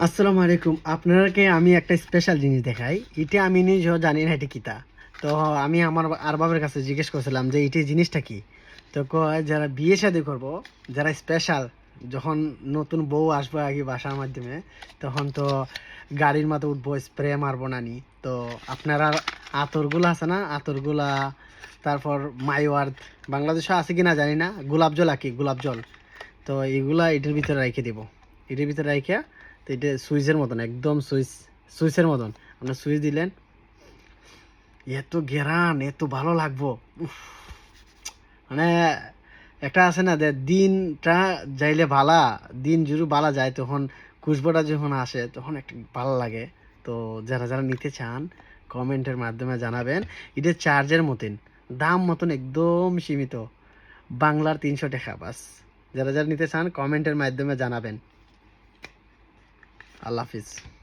আসসালামু আলাইকুম। আপনাকে আমি একটা স্পেশাল জিনিস দেখাই। এটা আমি নিজেও জানি না এটা কিতা। তো আমি আমার আরবাবের কাছে জিজ্ঞেস করছিলাম যে এটা জিনিসটা কি? তো কয় যারা বিয়ে শাদী করবো, যারা স্পেশাল যখন নতুন বউ আসবে আগে বাসার মাধ্যমে, তখন তো গাড়ির মাথায় উঠবো, স্প্রে মারবো নানি। তো আপনারা আতরগুলা আছে না? আতরগুলা, তারপর মাইওয়ার্ড, বাংলাদেশে আছে কিনা জানি না। গোলাপ জল আর কি, গোলাপ জল। তো এগুলা এটার ভিতরে রেখে দিব। এটার ভিতরে রেখে, তো এটা সুইচের মতন, একদম সুইচের মতন। আপনার সুইচ দিলেন, এত ঘেরান, এত ভালো লাগবো। উফ, মানে একটা আছে না যে দিনটা যাইলে ভালা, দিন জুড়ে ভালা যায়, তখন খুশবোটা যখন আসে তখন একটা ভালো লাগে। তো যারা যারা নিতে চান কমেন্টের মাধ্যমে জানাবেন। এটা চার্জের মতন, দাম মতন একদম সীমিত, বাংলার 300 টাকা বাস। যারা যারা নিতে চান কমেন্টের মাধ্যমে জানাবেন। আল্লাহ হাফিজ।